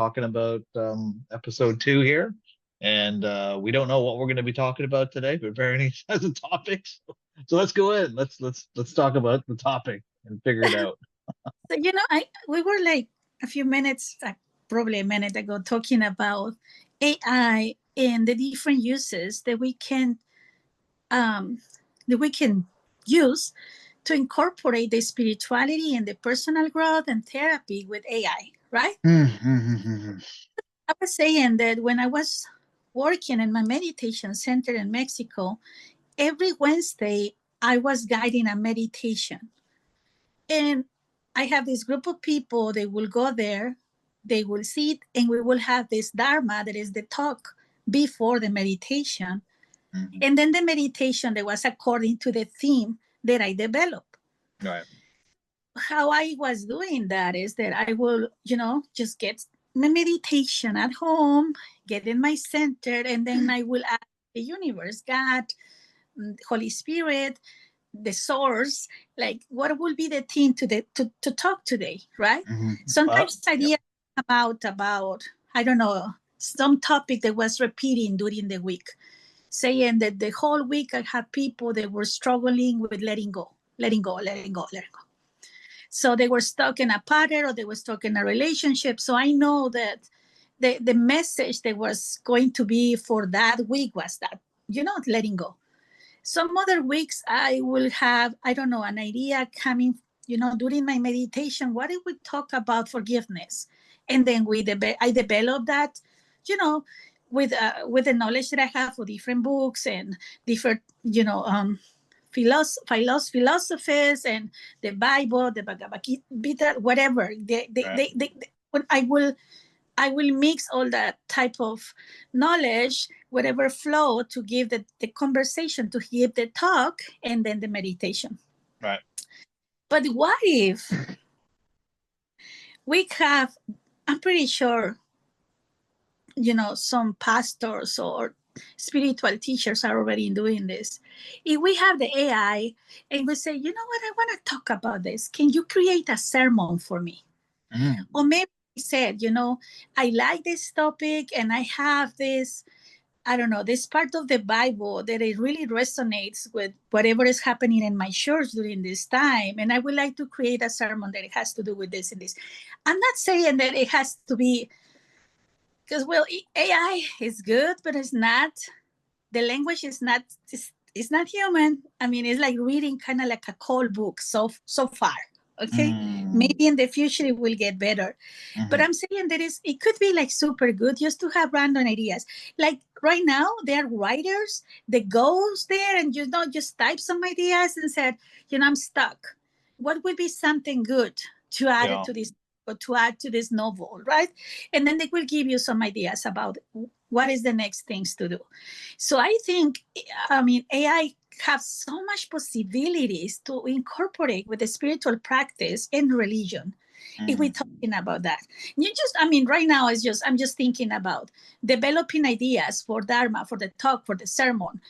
talking about episode 2 here, and we don't know what we're going to be talking about today, but Verenice has a topic, so let's go in. Let's talk about the topic and figure it out. So, I we were like a few minutes, probably a minute ago, talking about AI and the different uses um, that we can use to incorporate the spirituality and the personal growth and therapy with AI, right? I was saying that when I was working in my meditation center in Mexico, every Wednesday I was guiding a meditation. And I have this group of people, they will go there, they will sit, and we will have this Dharma, that is the talk before the meditation. And then the meditation that was according to the theme that I developed. Right. How I was doing that is that I will, just get my meditation at home, get in my center, and then I will ask the universe, God, Holy Spirit, the source, like what will be the theme to talk today, right? Sometimes ideas come out about, I don't know, some topic that was repeating during the week, saying that the whole week I had people that were struggling with letting go, letting go, letting go, letting go. So they were stuck in a pattern or they were stuck in a relationship. So I know that the message that was going to be for that week was that, letting go. Some other weeks I will have, I don't know, an idea coming, during my meditation. What if we talk about forgiveness? And then I develop that, with the knowledge that I have for different books and different, philosophies and the Bible, the Bhagavad Gita, whatever. When I will mix all that type of knowledge, whatever flow, to give the conversation, to give the talk, and then the meditation. Right. But what if we have, I'm pretty sure, some pastors or spiritual teachers are already doing this. If we have the AI and we say, you know what, I want to talk about this. Can you create a sermon for me? Or maybe he said, I like this topic and I have this, I don't know, this part of the Bible that it really resonates with whatever is happening in my church during this time. And I would like to create a sermon that it has to do with this and this. I'm not saying that it has to be, because, well, AI is good, but it's not, the language is not, it's not human. I mean, it's like reading kind of like a cold book so far. Okay, maybe in the future it will get better, but I'm saying that it could be like super good just to have random ideas. Like right now, there are writers that goes there and just type some ideas and said, I'm stuck. What would be something good to add to this, or to add to this novel, right? And then they will give you some ideas about what is the next things to do. So I think, AI have so much possibilities to incorporate with the spiritual practice and religion. If we're talking about that, right now I'm just thinking about developing ideas for Dharma, for the talk, for the sermon.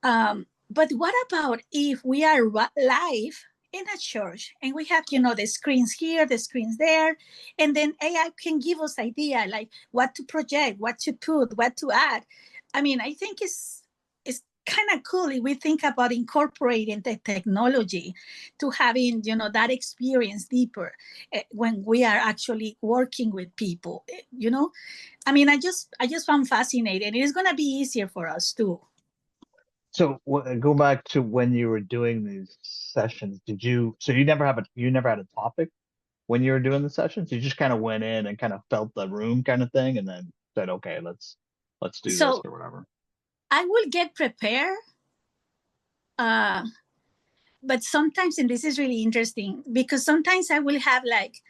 But what about if we are live in a church and we have, the screens here, the screens there, and then AI can give us idea like what to project, what to put, what to add. I think it's kind of cool if we think about incorporating the technology to having, that experience deeper when we are actually working with people. I just found fascinating. It is going to be easier for us too. So go back to when you were doing these sessions. So you never had a topic when you were doing the sessions? You just kind of went in and kind of felt the room kind of thing, and then said, okay, let's do this or whatever. I will get prepared, but sometimes, and this is really interesting, because sometimes I will have like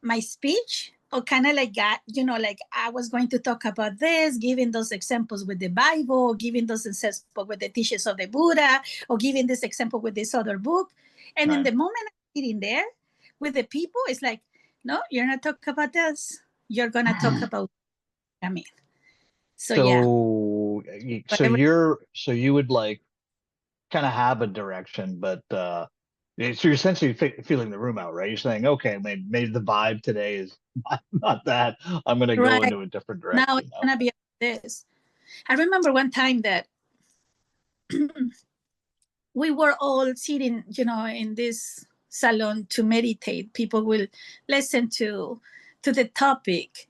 my speech, or kind of like that, like I was going to talk about this, giving those examples with the Bible, giving those examples with the teachings of the Buddha, or giving this example with this other book. And in the moment I'm sitting there with the people, it's like, no, you're not talking about this. You're going to talk about, So you would like kind of have a direction, but So you're essentially feeling the room out, right? You're saying, okay, maybe the vibe today is not that. I'm going to go Right into a different now, direction. it's gonna be this. I remember one time that we were all sitting, in this salon to meditate. People will listen to the topic.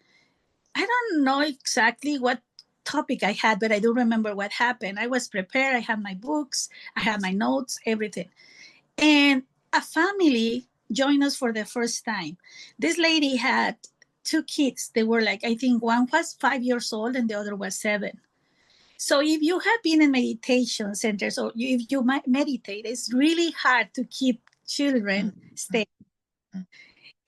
I don't know exactly what topic I had, but I do remember what happened. I was prepared. I had my books, I had my notes, everything. And a family joined us for the first time. This lady had two kids. They were like, I think one was 5 years old and the other was 7. So if you have been in meditation centers or if you meditate, it's really hard to keep children stay.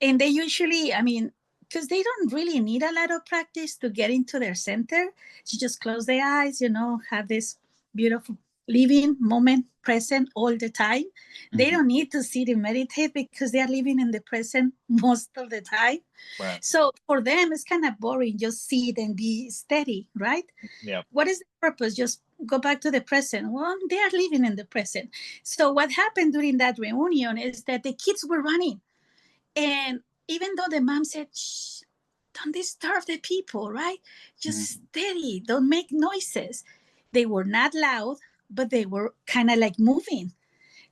And they usually, I mean, because they don't really need a lot of practice to get into their center. You just close their eyes, have this beautiful living moment present all the time. They don't need to sit and meditate because they are living in the present most of the time. Right. So for them, it's kind of boring. Just sit and be steady, right? Yeah. What is the purpose? Just go back to the present. Well, they are living in the present. So what happened during that reunion is that the kids were running. And even though the mom said, shh, don't disturb the people, right? Just steady, don't make noises. They were not loud, but they were kind of like moving.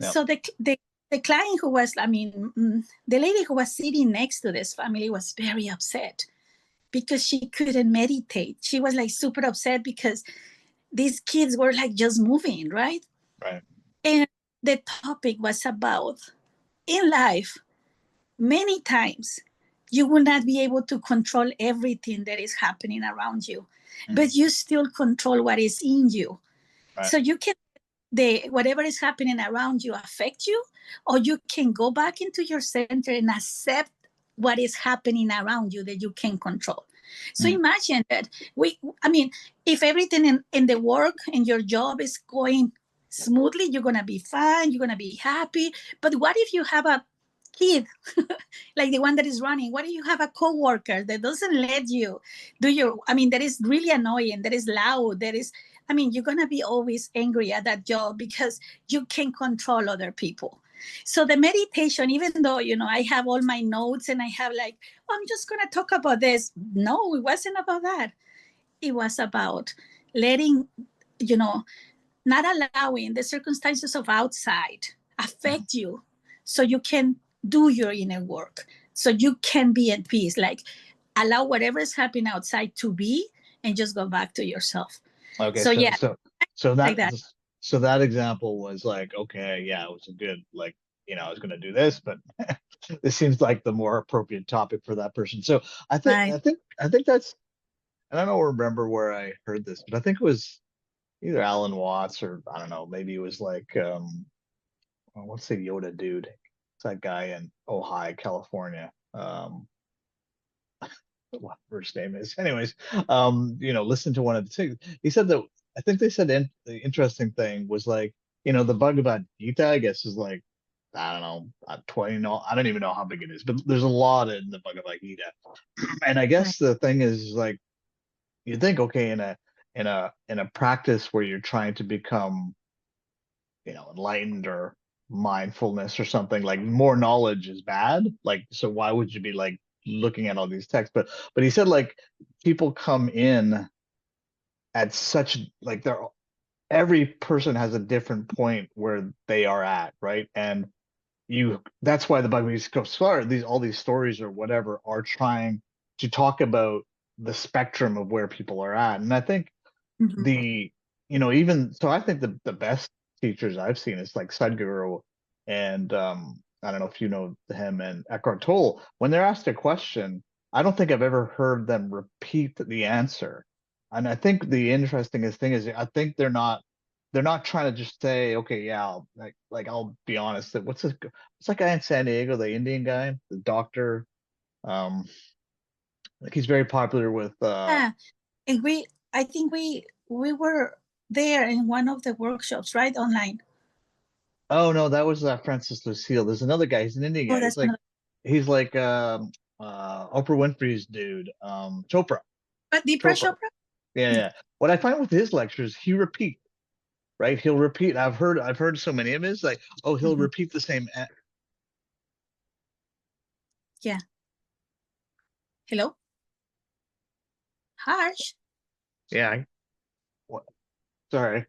Yep. So the client who was, the lady who was sitting next to this family was very upset because she couldn't meditate. She was like super upset because these kids were like just moving, right? Right. And the topic was about in life, many times you will not be able to control everything that is happening around you, but you still control what is in you. Right. So you can whatever is happening around you affect you, or you can go back into your center and accept what is happening around you that you can control. So imagine that if everything in the work and your job is going smoothly, you're gonna be fine, you're gonna be happy. But what if you have a kid like the one that is running? What if you have a coworker that doesn't let you do that is really annoying, that is loud, you're going to be always angry at that job because you can control other people. So the meditation, even though, I have all my notes and I have like, I'm just going to talk about this. No, it wasn't about that. It was about letting, not allowing the circumstances of outside affect you so you can do your inner work, so you can be at peace. Like allow whatever is happening outside to be and just go back to yourself. Okay. So yeah, So like that. that example was like, okay, yeah, it was a good, like, I was going to do this, but this seems like the more appropriate topic for that person. So Right. I think that's, and I don't remember where I heard this, but I think it was either Alan Watts or I don't know, maybe it was like, what's the Yoda dude? It's that guy in Ojai, California. What first name is. Anyways, listen to one of the things. He said that I think they said the interesting thing was like, the Bhagavad Gita, I guess, is like, I don't know, 20, no, I don't even know how big it is, but there's a lot in the Bhagavad Gita. And I Right. guess the thing is like, you think, okay, in a practice where you're trying to become, enlightened or mindfulness or something, like more knowledge is bad. Like, so why would you be like looking at all these texts? But he said like people come in at such like every person has a different point where they are at, right? And that's why the Bhagavad Gita goes far. All these stories or whatever are trying to talk about the spectrum of where people are at. And I think Mhm. even so, I think the best teachers I've seen is like Sadhguru and I don't know if you know him, and Eckhart Tolle. When they're asked a question, I don't think I've ever heard them repeat the answer. And I think the interesting thing is I think they're not trying to just say, okay, yeah, I'll be honest, that what's that guy in San Diego, the Indian guy, the doctor, like he's very popular with Yeah. And I think we were there in one of the workshops, right? Online. oh no, that was Francis Lucille. There's another guy, he's an Indian Oh, guy. that's another. He's like Oprah Winfrey's dude, Chopra. But Deepa Chopra. Chopra? Yeah, yeah. What I find with his lectures, he repeat, right? He'll repeat. I've heard so many of his, like, oh, he'll Mhm. repeat the same Yeah. Hello? Harsh? Yeah. Sorry.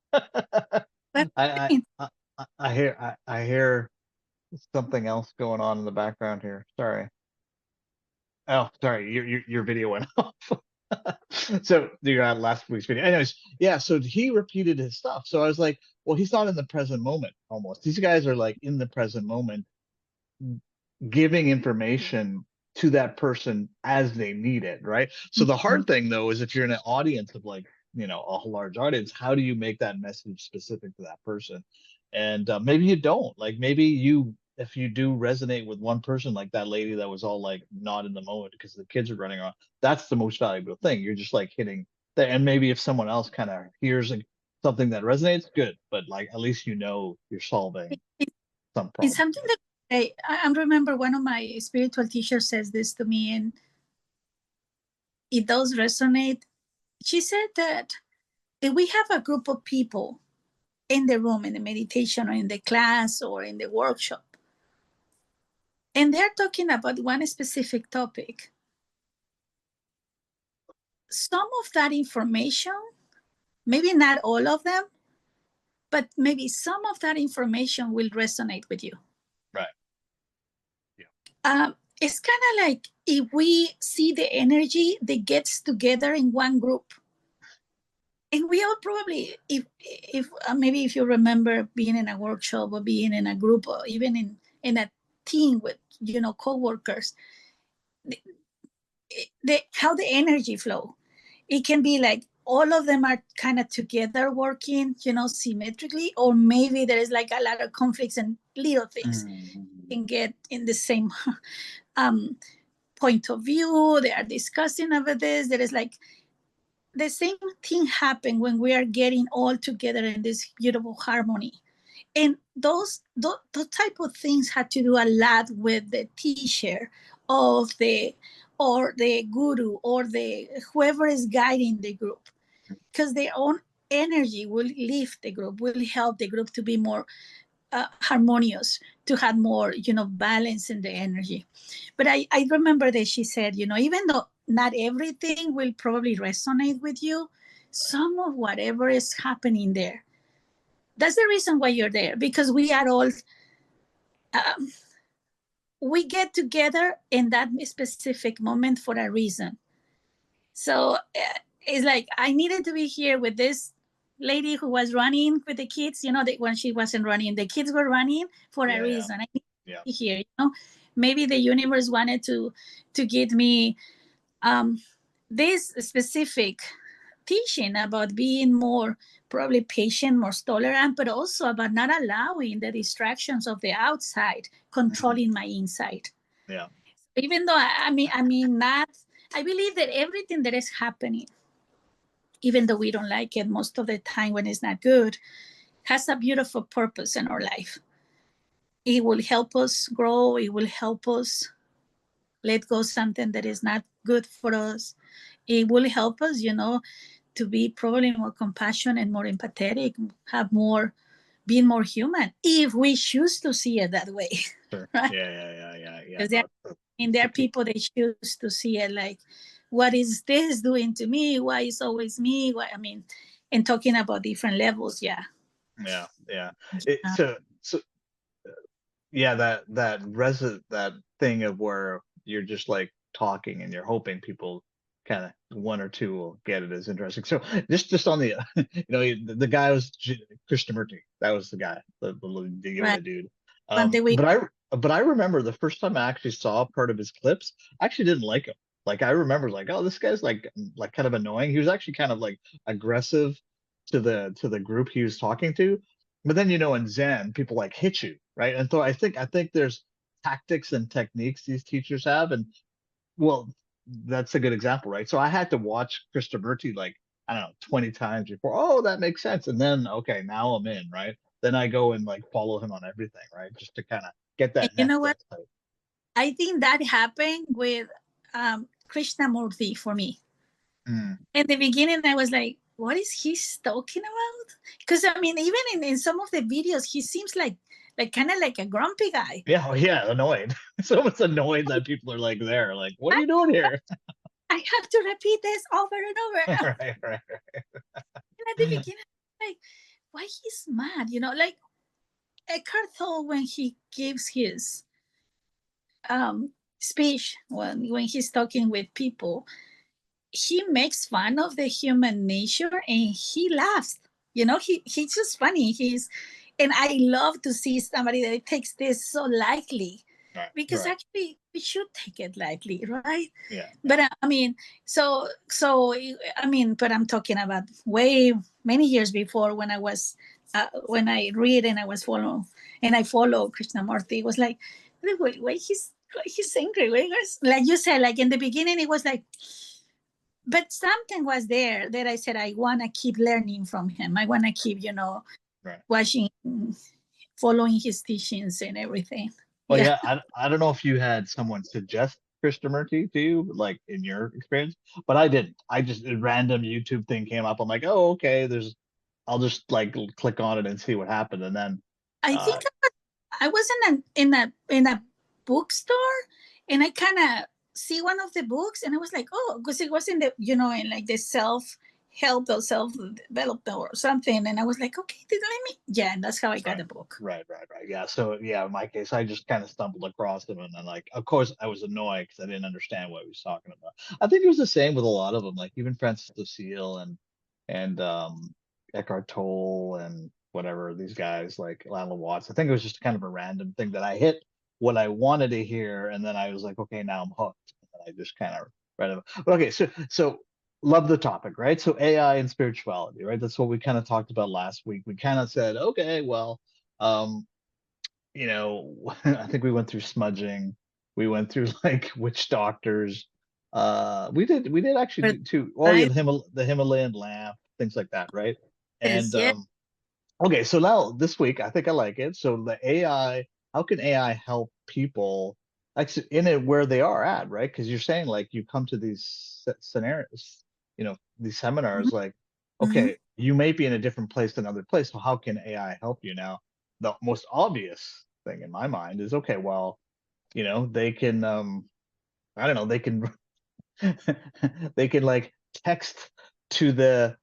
What's I, happening? I hear something else going on in the background here. Sorry. Oh, sorry. Your video went off. So you got last week's video. Anyways, yeah. So he repeated his stuff. So I was like, well, he's not in the present moment almost. These guys are like in the present moment, giving information to that person as they need it, right? So the Mhm. hard thing though is if you're in an audience of like, a large audience, how do you make that message specific to that person? And maybe you don't. Like maybe if you do resonate with one person, like that lady that was all like not in the moment because the kids are running around, that's the most valuable thing. You're just like hitting that. And maybe if someone else kind of hears like, something that resonates, good. But like at least you're solving It- some It's problem. something that I remember one of my spiritual teachers says this to me, and it does resonate. She said that if we have a group of people in the room, in the meditation, or in the class, or in the workshop, and they're talking about one specific topic, some of that information, maybe not all of them, but maybe some of that information will resonate with you. Right. Yeah. It's kind of like if we see the energy that gets together in one group, and we all probably, if maybe if you remember being in a workshop or being in a group or even in a team with co-workers, how the energy flow, it can be like all of them are kind of together working symmetrically, or maybe there is like a lot of conflicts and little things can get in the same um, point of view. They are discussing over this. There is like the same thing happen when we are getting all together in this beautiful harmony. And those type of things had to do a lot with the teacher of the or the guru or the whoever is guiding the group, because their own energy will lift the group, will help the group to be more harmonious, to have more balance in the energy. But I remember that she said, even though not everything will probably resonate with you, some of whatever is happening there, that's the reason why you're there, because we are all um, we get together in that specific moment for a reason. So it's like I needed to be here with this lady who was running with the kids. When she wasn't running, the kids were running for a Yeah. reason. I need to be here. Maybe the universe wanted to give me this specific teaching about being more probably patient, more tolerant, but also about not allowing the distractions of the outside controlling my inside. Yeah. Even though not, I believe that everything that is happening, even though we don't like it most of the time when it's not good, has a beautiful purpose in our life. It will help us grow. It will help us let go something that is not good for us. It will help us, to be probably more compassionate and more empathetic, have more, being more human, if we choose to see it that way. Sure. Right? Yeah. Because there are people that choose to see it like, what is this doing to me? Why is always me? And talking about different levels. Yeah. Yeah. Uh, So yeah, that thing of where you're just like talking and you're hoping people kind of one or two will get it is interesting. So just on the the guy was Krishnamurti. That was the guy, the right. Yoda dude. One day we, But I remember the first time I actually saw part of his clips, I actually didn't like him. Like I remember like, oh, this guy's like kind of annoying. He was actually kind of like aggressive to the group he was talking to. But then in Zen, people like hit you, right? And so I think there's tactics and techniques these teachers have, and well, that's a good example, right? So I had to watch Krishnamurti like I don't know 20 times before. Oh, that makes sense. And then okay, now I'm in, right? Then I go and like follow him on everything, right? Just to kind of get and that you know next what? insight. I think that happened with Krishnamurti for me. Mm, In the beginning, I was like, what is he talking about? Because even in some of the videos, he seems like kind of like a grumpy guy. Yeah, yeah, annoyed. It's almost annoyed that people are like there, like, what are I, you doing here? I have to repeat this over and over. Right, right, And at the beginning, like, why he's mad? Like Eckhart Tolle when he gives his speech when he's talking with people, he makes fun of the human nature and he laughs. He's just funny. And I love to see somebody that takes this so lightly, right, because right. actually we should take it lightly, right? Yeah, But I mean, but I'm talking about way many years before, when I read and I follow Krishnamurti. It was like, wait, he's angry. Wait, like you said, like in the beginning, it was like, but something was there that I said, I want to keep learning from him. I want to keep, right. watching, following his teachings and everything. Well, Yeah. yeah, I don't know if you had someone suggest Krishnamurti to you, like in your experience, but I didn't. I just a random YouTube thing came up. I'm like, oh, okay, I'll just like click on it and see what happened, and then, I uh, think I was in a bookstore, and I kind of see one of the books, and I was like, oh, because it was in the in like the self help or self development or something, and I was like, okay, let me, yeah, and that's how I got right, the book. right. Yeah. So yeah, in my case, I just kind of stumbled across him, and then like, of course, I was annoyed because I didn't understand what he was talking about. I think it was the same with a lot of them, like even Francis Lucille and Eckhart Tolle and whatever these guys like Lila Watts. I think it was just kind of a random thing that I hit what I wanted to hear, and then I was like, okay, now I'm hooked. And I just kind of read it. But okay, so love the topic, right? So AI and spirituality, right? That's what we kind of talked about last week. We kind of said, okay, well, um, I think we went through smudging. We went through like witch doctors. We did actually But do two. Oh yeah, right, the Himalayan lamp, things like that, right? And yeah. okay, so now this week, I think I like it. So the AI, how can AI help people actually in it where they are at, right? Because you're saying like you come to these scenarios, these seminars, like, Mm-hmm. okay, you may be in a different place than other place. So how can AI help you now? The most obvious thing in my mind is, okay, well, they can, I don't know, they can, they can like text to the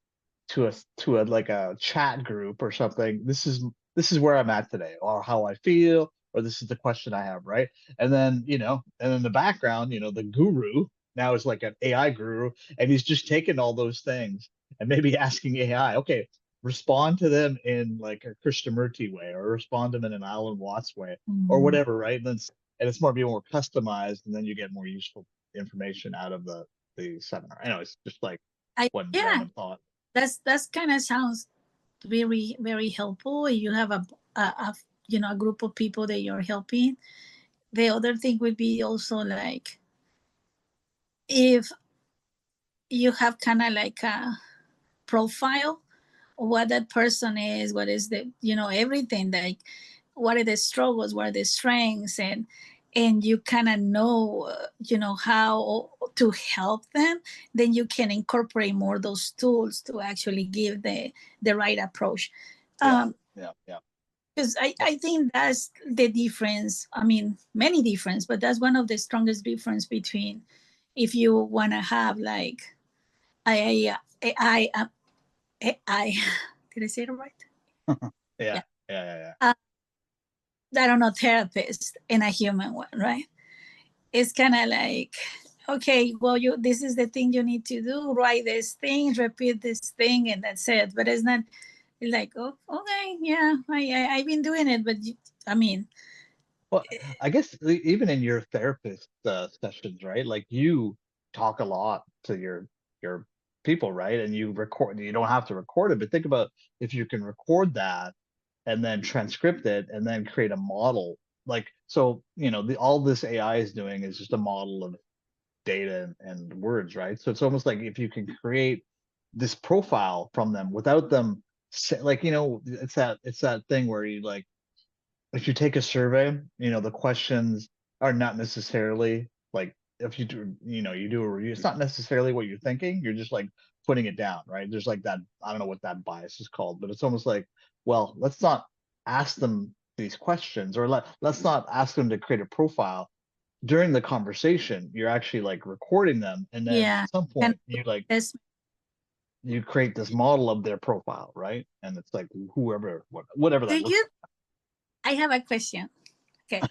to a like a chat group or something. This is where I'm at today, or how I feel, or this is the question I have, right? And then and in the background, the guru now is like an AI guru, and he's just taking all those things and maybe asking AI, okay, respond to them in like a Krishnamurti way, or respond to them in an Alan Watts way, or Mm-hmm. whatever, right? And it's more customized, and then you get more useful information out of the seminar. I know it's just like one Yeah, random thought. that's kind of sounds very very helpful. You have a group of people that you're helping. The other thing would be also like, if you have kind of like a profile of what that person is, what is the everything, like what are the struggles, what are the strengths, and you kind of know how to help them, then you can incorporate more those tools to actually give the right approach. Yeah, um yeah, yeah. because I, Well, I think that's the difference. I mean, many difference, but that's one of the strongest difference between, if you want to have like I did I say it right? yeah, Yeah. yeah, yeah, yeah. uh, I don't know, therapist and a human one, right? It's kind of like, okay, well, this is the thing you need to do, write this thing, repeat this thing, and that's it. But it's not like, oh, okay, yeah, I've been doing it, but I mean, Well, I guess even in your therapist sessions, right? Like you talk a lot to your people, right? And you record. You don't have to record it, but think about if you can record that and then transcript it and then create a model. Like so, all this AI is doing is just a model of data and words, right? So it's almost like if you can create this profile from them without them like it's that thing where you like if you take a survey, the questions are not necessarily like if you do a review, it's not necessarily what you're thinking. You're just like putting it down, right? There's like that, I don't know what that bias is called, but it's almost like, well, let's not ask them these questions, or let's not ask them to create a profile. During the conversation, you're actually like recording them, and then Yeah. at some And point you like this, you create this model of their profile, right? And it's like whoever, whatever do that looks you, I have a question. Okay.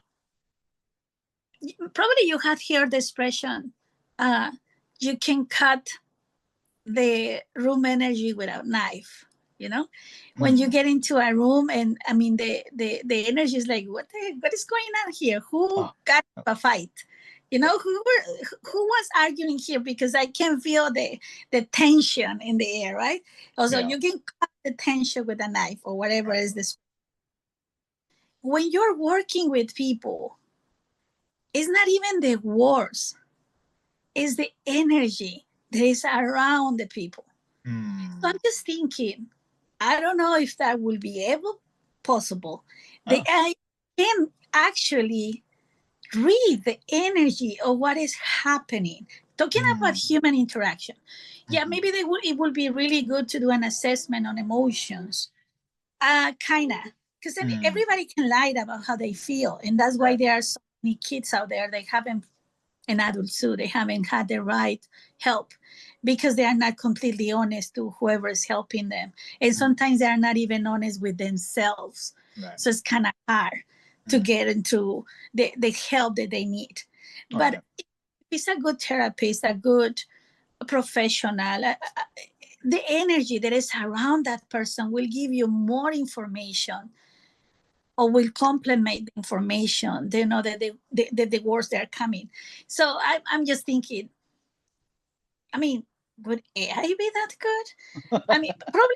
Probably you have heard the expression, uh, you can cut the room energy with a knife, you know, like. when you get into a room, and I mean the energy is like, what is going on here, who Oh, got a fight, you know, who was arguing here, because I can feel the tension in the air, right? Also, yeah. you can cut the tension with a knife or whatever is this. When you're working with people, it's not even the words, it's the energy that is around the people. So I'm just thinking, I don't know if that will be able possible. The Oh. AI can actually read the energy of what is happening. Talking about Mm. human interaction, yeah, Mhm. maybe it would be really good to do an assessment on emotions. Kinda, because I mean, Mm. everybody can lie about how they feel, and that's why Right. there are so many kids out there they haven't, and adults too, they haven't had the right help, because they are not completely honest to whoever is helping them, and Mm. sometimes they are not even honest with themselves. Right. So it's kind of hard to Mm. get into the help that they need. But Right. if it's a good therapist, a good professional, the energy that is around that person will give you more information, or will complement the information. They know that the words that are coming. So I'm just thinking, I mean, would AI be that good? I mean, probably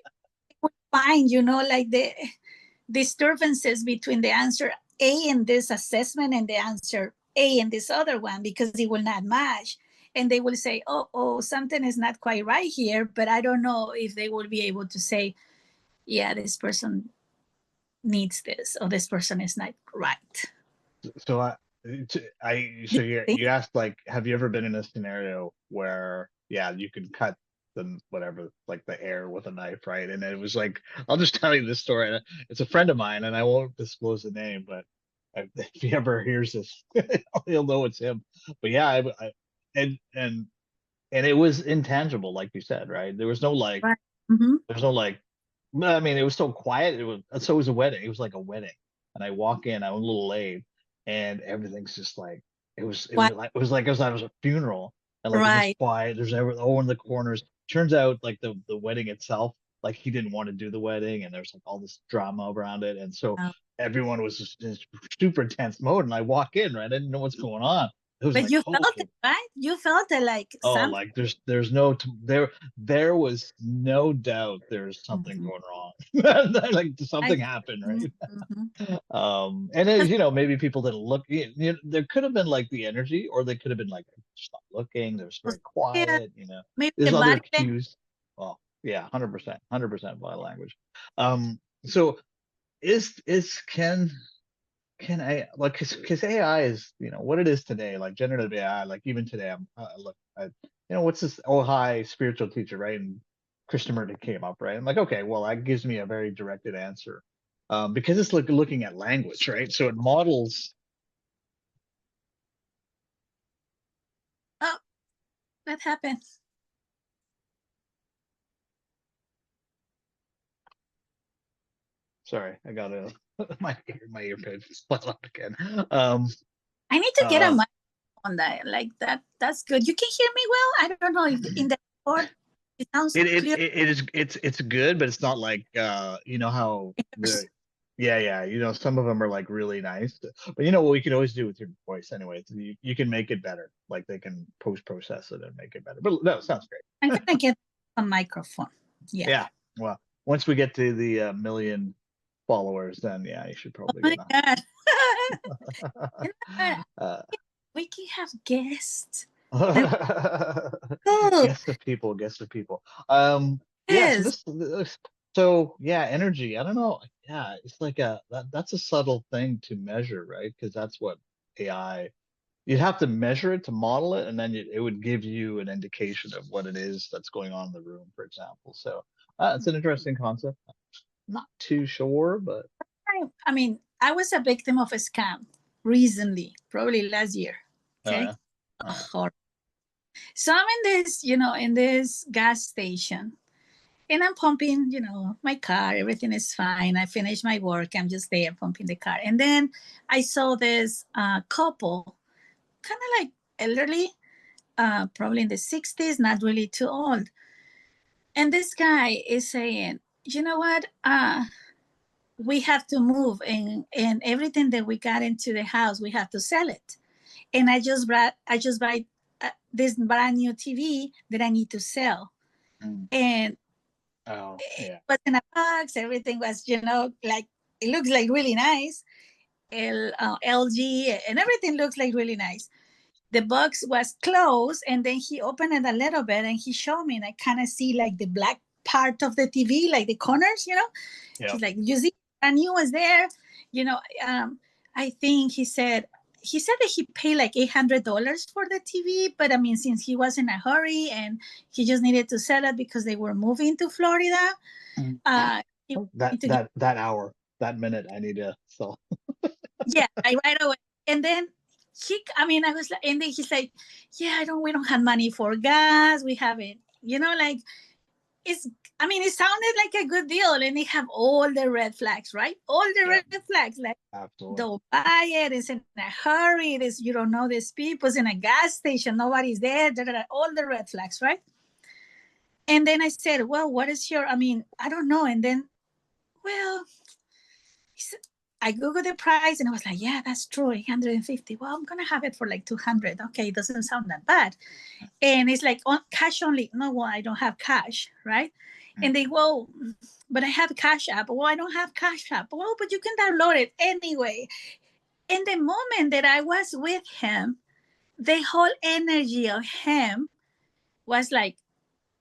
would find, like the disturbances between the answer A in this assessment and the answer A in this other one, because it will not match. And they will say, oh, something is not quite right here. But I don't know if they will be able to say, yeah, this person needs this, or this person is not right. So so you Think asked, like, have you ever been in a scenario where, yeah, you could cut the whatever, like the air with a knife, right? And it was like, I'll just tell you this story. It's a friend of mine, and I won't disclose the name, but if he ever hears this, he'll know it's him. But yeah, and and and it was intangible, like you said, right? There was no like, right. Mm-hmm. there's no like, I mean, it was so quiet. It was a wedding. It was like a wedding, and I walk in. I'm a little late, and everything's just like, What? it was a funeral, and like it's just Right. quiet. There's in the corners. Turns out like the wedding itself, like he didn't want to do the wedding, and there's like all this drama around it, and so everyone was just in super tense mode. And I walk in, right? I didn't know what's going on. It was But like, you oh, felt it, right? You felt it like oh, something. like there was no doubt there's something Mhm. going wrong. Like something happened, right? Mhm. And it, maybe people didn't look. There could have been like the energy, or they could have been like just not looking. There's very Yeah, quiet. maybe the There's other body language. cues. Well, yeah, 100% body language. So is can I, like, because AI is, what it is today, like generative AI, like even today, what's this? Oh, hi, spiritual teacher, right? And Krishnamurti came up, right? I'm like, okay, well, that gives me a very directed answer, because it's like looking at language, right? So it models. Oh, that happened. Sorry, I got a my earpiece fell out again. Um, I need to get a uh, mic on that. Like that. That's good. You can hear me well. I don't know if in the record it sounds clear. it is, it's good, but it's not like, how yeah, some of them are like really nice. But you know what we can always do with your voice anyway, you can make it better. Like they can process it and make it better. But no, it sounds great. I'm gonna get a microphone. Yeah. Yeah. Well, once we get to the million followers, then yeah, you should Oh probably my get god. You know what? a We can have guests. And oh, guess the people. Yeah, so yes. so yeah, energy. I don't know. Yeah, it's like that's a subtle thing to measure, right? Because that's what AI, you'd have to measure it to model it, and then it would give you an indication of what it is that's going on in the room, for example. So it's an interesting concept. Not too sure, but I mean, I was a victim of a scam recently, probably last year. Oh Okay. yeah. Oh. So I'm in this, in this gas station, and I'm pumping, my car. Everything is fine. I finished my work. I'm just there pumping the car. And then I saw this couple, kind of like elderly, probably in the 60s, not really too old. And this guy is saying, you know what? We have to move, and everything that we got into the house, we have to sell it. And I just buy this brand new TV that I need to sell. And Oh yeah. it was in a box. Everything was, like, it looks like really nice. LG, and everything looks like really nice. The box was closed, and then he opened it a little bit, and he showed me, and I kind of see like the black part of the TV, like the corners. Yeah. He's like, you see, a new was there. You know, I think he said that he paid like $800 for the TV, but I mean, since he was in a hurry and he just needed to sell it because they were moving to Florida, he wanted to that hour, that minute, I need to sell. yeah, right away. And then I was like, and then he's like, yeah, we don't have money for gas. We haven't, like, it's, it sounded like a good deal. And they have all the red flags, right? All the Yeah. red flags, like, Absolutely. don't buy it. It's in a hurry. You don't know these people. It's in a gas station. Nobody's there. All the red flags, right? And then I said, well, what is I don't know. And then, well, I Googled the price and I was like, yeah, that's true, 850. Well, I'm going to have it for like 200. Okay, it doesn't sound that bad. And it's like, on cash only. No, well, I don't have cash, right? And they, well, but I have Cash App. Well, I don't have Cash App. Well, but you can download it anyway. In the moment that I was with him, the whole energy of him was like,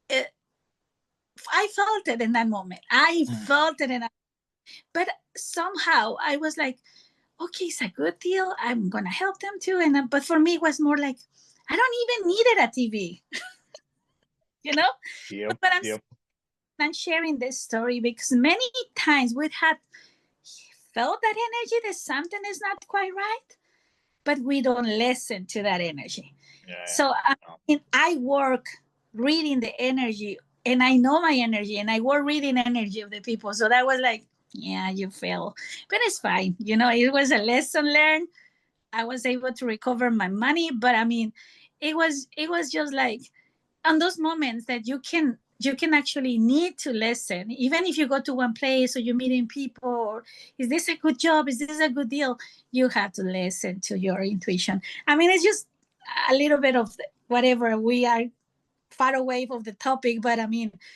I felt it in that moment. I felt it but somehow I was like, okay, it's a good deal. I'm gonna help them too. And but for me, it was more like, I don't even needed a TV, you know. Yep. But Yep. I'm sharing this story because many times we had felt that energy that something is not quite right, but we don't listen to that energy. Yeah. So I work reading the energy, and I know my energy, and I work reading energy of the people. So that was like, yeah, you fail, but it's fine. It was a lesson learned. I was able to recover my money, but it was just like on those moments that you can actually need to listen, even if you go to one place or you're meeting people, or is this a good job, is this a good deal, you have to listen to your intuition. It's just a little bit of whatever, we are far away from the topic, but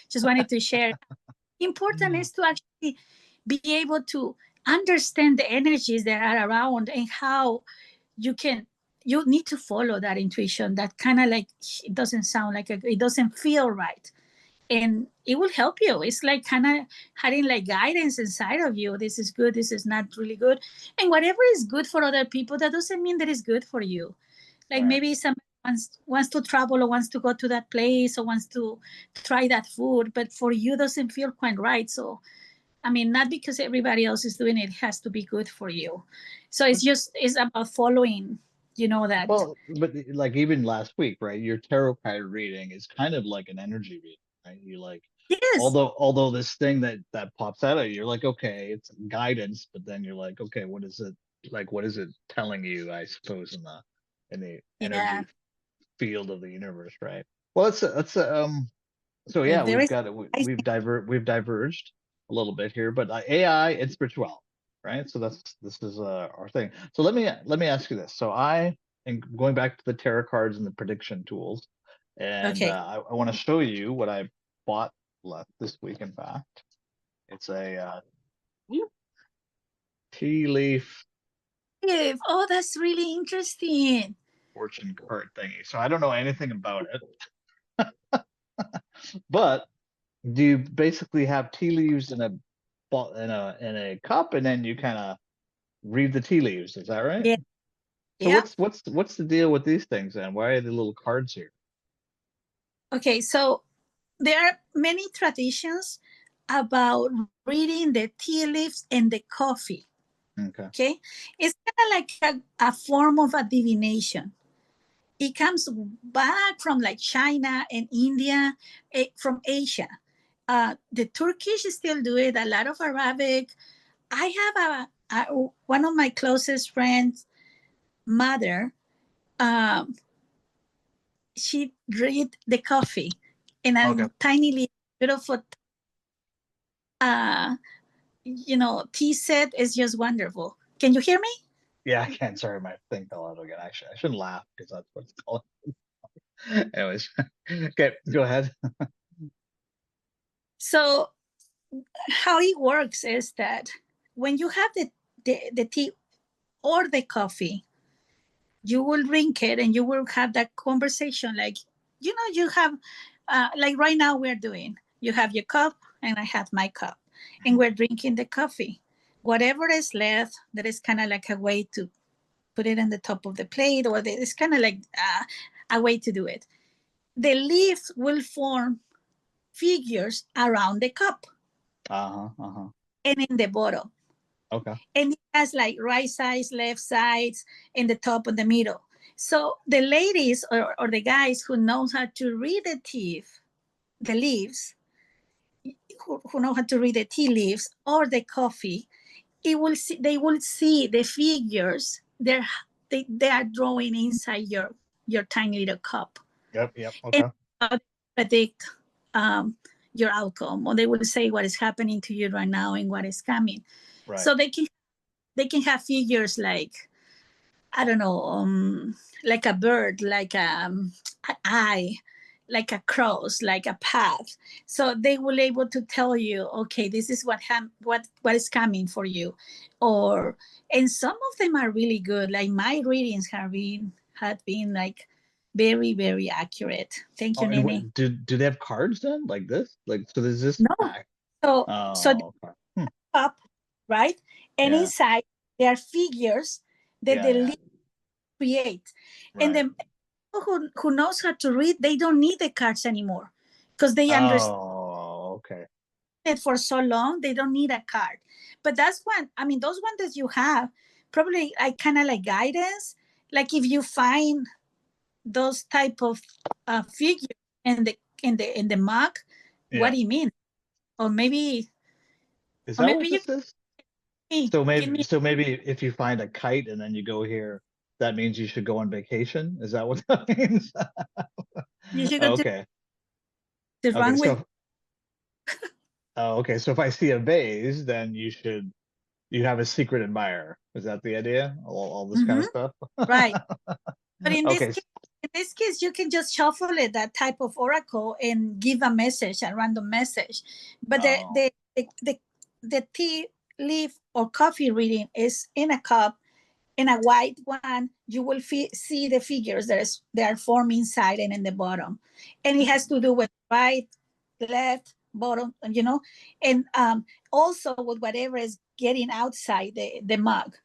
just wanted to share. Important is to actually be able to understand the energies that are around, and how you need to follow that intuition that kind of like, it doesn't sound like it doesn't feel right, and it will help you. It's like kind of having like guidance inside of you. This is good, this is not really good. And whatever is good for other people, that doesn't mean that it's good for you. Like, maybe somebody wants to travel, or wants to go to that place, or wants to try that food, but for you doesn't feel quite right. So not because everybody else is doing it, it has to be good for you. So it's about following, that. Well, but like even last week, right? Your tarot card reading is kind of like an energy reading, right? You like, Yes. although this thing that pops out of you, you're like, okay, it's guidance, but then you're like, okay, what is it like? What is it telling you? I suppose in the Yeah. energy field of the universe, right? Well, let's. So yeah, If there we've is, got it. We've diverged a little bit here, but AI and spirituality, right? So this is our thing. So let me ask you this. So I am going back to the tarot cards and the prediction tools, and okay. I want to show you what I bought this week. In fact, it's a tea leaf Oh, that's really interesting. fortune card thingy. So I don't know anything about it, but do you basically have tea leaves in a cup, and then you kind of read the tea leaves? Is that right? Yeah. So Yeah. what's the deal with these things then? Why are the little cards here? Okay. So there are many traditions about reading the tea leaves and the coffee. Okay. Okay, it's kind of like a form of a divination. It comes back from like China and India, from Asia. The Turkish still do it. A lot of Arabic. I have one of my closest friends' mother. Um, she read the coffee in a Okay. tiny little beautiful, uh, tea set. Is just wonderful. Can you hear me? Yeah, I can. Sorry, my thing fell out again. Actually, I shouldn't laugh because that's what it's called. Anyways, okay, go ahead. So how it works is that when you have the tea or the coffee, you will drink it and you will have that conversation like, you have, like right now we're doing, you have your cup and I have my cup, and we're drinking the coffee. Whatever is left, that is kind of like a way to put it on the top of the plate, or it's kind of like a way to do it. The leaves will form figures around the cup and in the bottle. Okay. And it has like right sides, left sides, and the top and the middle. So the ladies or the guys who knows how to read the leaves, who know how to read the tea leaves or the coffee, they will see the figures they are drawing inside your tiny little cup, Yep. Yep. and Okay. predict um, your outcome, or they will say what is happening to you right now and what is coming. Right. So they can have figures like, I don't know, like a bird, like an eye, like a cross, like a path. So they will able to tell you, okay, this is what is coming for you, or and some of them are really good. Like my readings had been like very very accurate. Thank you, Oh, and Nene. do they have cards then like this? Like, so there's this No, pack. so the Oh, okay. cup, right, and Yeah. inside there are figures that Yeah. the Yeah. leaf create, and Right. the who knows how to read, they don't need the cards anymore because they understand Oh, okay. it for so long. They don't need a card. But that's one. I mean, those ones that you have probably like kind of like guidance. Like if you find those type of figures in the mug, what Yeah. do you mean? Or maybe Is or that maybe what you this is? can give me. So maybe if you find a kite and then you go here, that means you should go on vacation. Is that what that means? You should go to Okay. the Okay. runway. So, oh, okay. So if I see a vase, then you have a secret admirer. Is that the idea? All this kind Mm-hmm. of stuff? Right. But in this Okay. case, you can just shuffle it, that type of oracle, and give a message, a random message. But Oh, the tea leaf or coffee reading is in a cup, in a white one. You will see the figures that are formed inside and in the bottom, and it has to do with right, left, bottom, and also with whatever is getting outside the mug,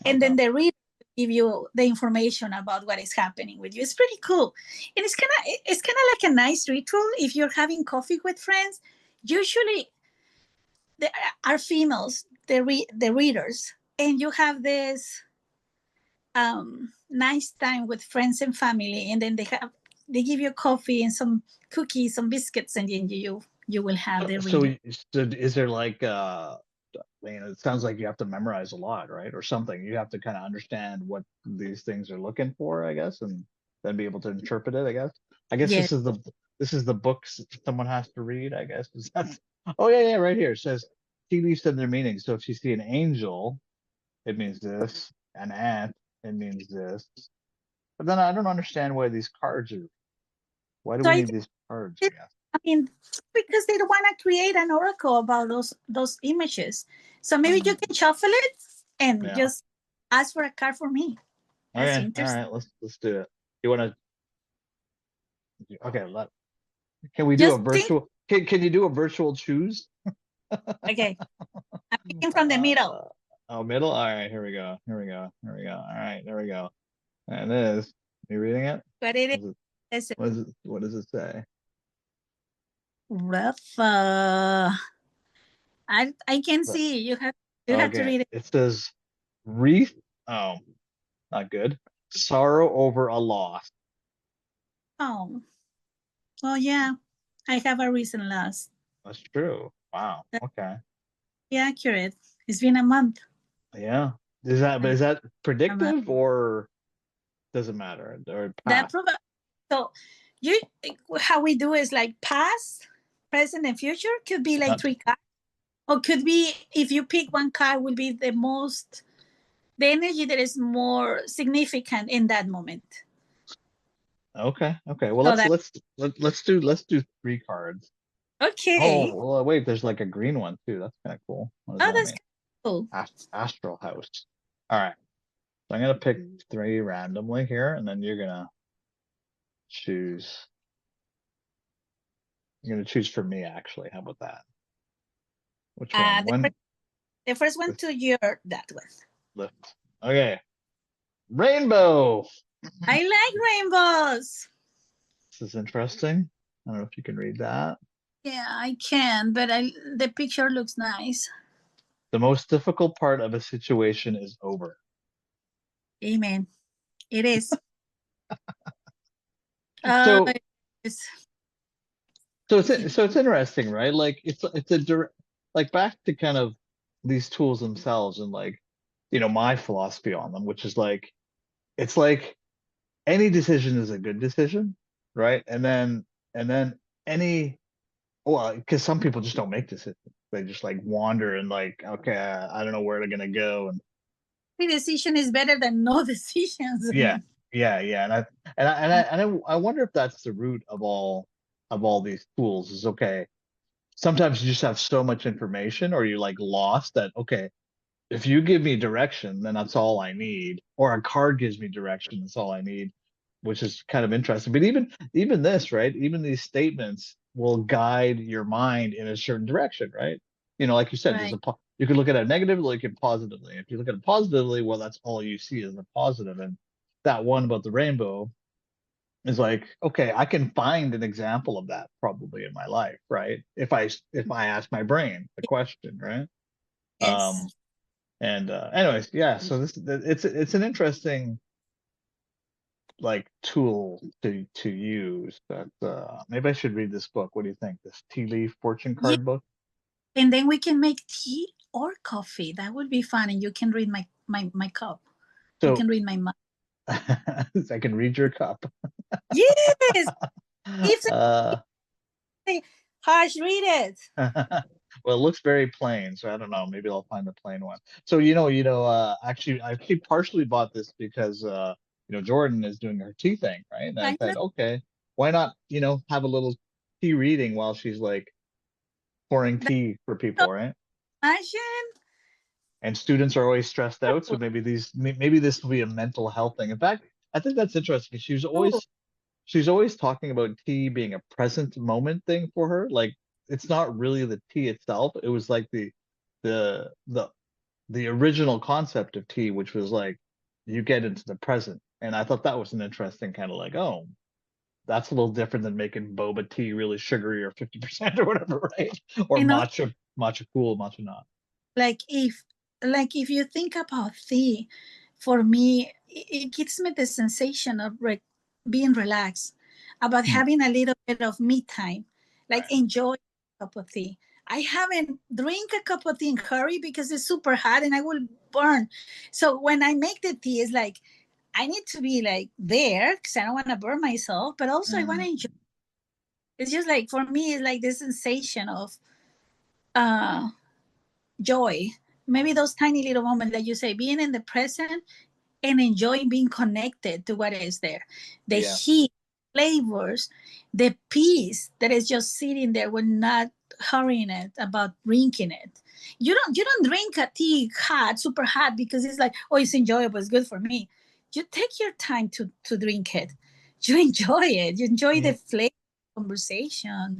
and okay. then the reader give you the information about what is happening with you. It's pretty cool, and it's kind of like a nice ritual if you're having coffee with friends. Usually, there are females, the readers, and you have this nice time with friends and family, and then they give you coffee and some cookies, some biscuits, and then you will have the So, reading. so is there like it sounds like you have to memorize a lot, right? Or something. You have to kind of understand what these things are looking for, I guess, and then be able to interpret it, I guess. I guess Yes. this is the books someone has to read, I guess. Is that, oh yeah, yeah, right here. It says tea leaves and their meaning. So if you see an angel, it means this. An ant, it means this. But then I don't understand why these cards are. Why do So we I need think these cards, I it, guess? I mean, because they don't want to create an oracle about those images. So maybe you can shuffle it and Yeah. just ask for a card for me. That's Okay. All interesting. right. Let's do it. You want to? Okay. Can we do a Just think. virtual? Can you do a virtual choose? Okay, I'm picking from the middle. Uh, oh, middle. All right. Here we go. Here we go. Here we go. All right. There we go. And it is. You reading it? But it What is it? is What does it say? rough. I can But- see you have to Okay. read it. It says Wreath. Oh, not good. Sorrow over a loss. Oh, well, yeah, I have a recent loss. That's true. Wow. That's Okay. accurate. It's been a month. Yeah. Is that A month. predictive or does it matter? Or That past? prob- so you how we do is like past, present, and future could be like Not three cards, or could be if you pick one card will be the energy that is more significant in that moment. okay. Okay. Well, So that let's do three cards. Oh, okay. well, wait, there's like a green one too. That's kind of cool. What does Oh, that that's mean? cool. Astral house. All right. So I'm gonna pick three randomly here, and then choose. You're gonna choose for me, actually. How about that? Which one? The, One. the first one This to your that one. lift. Okay. Rainbow. I like rainbows. This is interesting. I don't know if you can read that. Yeah, I can, but the picture looks nice. The most difficult part of a situation is over. Amen. It is. Uh, So it's, so it's interesting, right? Like it's a direct, like back to kind of these tools themselves and like my philosophy on them, which is like it's like any decision is a good decision, right? And then any well, because some people just don't make decisions. They just like wander and like, okay, I don't know where they're gonna go, and every decision is better than no decisions. yeah, yeah, and I wonder if that's the root of all these tools. Is okay. Sometimes you just have so much information, or you're like lost that okay, if you give me direction, then that's all I need. Or a card gives me direction, that's all I need, which is kind of interesting. But even this, right? Even these statements will guide your mind in a certain direction, right? Like you said, Right. you could look at it negatively, look at it positively. If you look at it positively, well, that's all you see is the positive. And that one about the rainbow is like, okay, I can find an example of that probably in my life, right? If I ask my brain the question, right? Yes. Um, and anyways, yeah. So it's an interesting like tool to use. That maybe I should read this book. What do you think? This tea leaf fortune Yeah. card book. And then we can make tea or coffee. That would be fun. And you can read my cup. You So can read my mug. I can read your cup. Yes. If uh, Harsh, read it. well, it looks very plain, so I don't know. Maybe I'll find the plain one. So actually, I actually partially bought this because Jordan is doing her tea thing, right? And I I said, okay, why not have a little tea reading while she's like pouring tea for people, right? imagine. And students are always stressed out, so maybe this will be a mental health thing. In fact, I think that's interesting. She's always talking about tea being a present moment thing for her. Like it's not really the tea itself. It was like the the the original concept of tea, which was like you get into the present. And I thought that was an interesting kind of like, oh, that's a little different than making boba tea really sugary or 50% or whatever, right? Or You know, matcha cool, matcha not. like if you think about tea, for me, it gives me the sensation of being relaxed, about Hmm. having a little bit of me time, like Right. enjoy a cup of tea. I haven't drink a cup of tea in hurry because it's super hot and I will burn. So when I make the tea, it's like I need to be like there because I don't want to burn myself, but also I want Mm, to enjoy. It's just like for me, it's like the sensation of uh joy. Maybe those tiny little moments that you say, being in the present and enjoying being connected to what is there. The yeah. heat, flavors, the peace that is just sitting there. We're not hurrying it about drinking it. You don't drink a tea hot, super hot because it's like, oh, it's enjoyable, it's good for me. You take your time to drink it. You enjoy it. You enjoy the flavor conversation.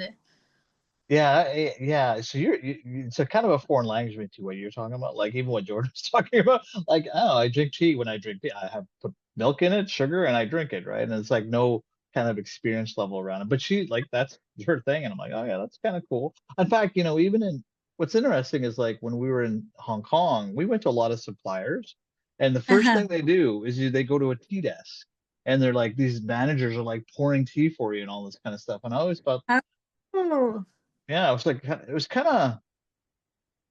Yeah. So it's a kind of a foreign language to me too, what you're talking about. Like even what Jordan's talking about. Like, oh, I drink tea. When I drink tea, I have put milk in it, sugar, and I drink it, right? And it's like no kind of experience level around it. But she like that's her thing, and I'm like, oh yeah, that's kind of cool. In fact, even in what's interesting is like when we were in Hong Kong, we went to a lot of suppliers, And the first thing they do is they go to a tea desk, and they're like, these managers are like pouring tea for you and all this kind of stuff. And I always thought, Oh, yeah, it was like, it was kind of,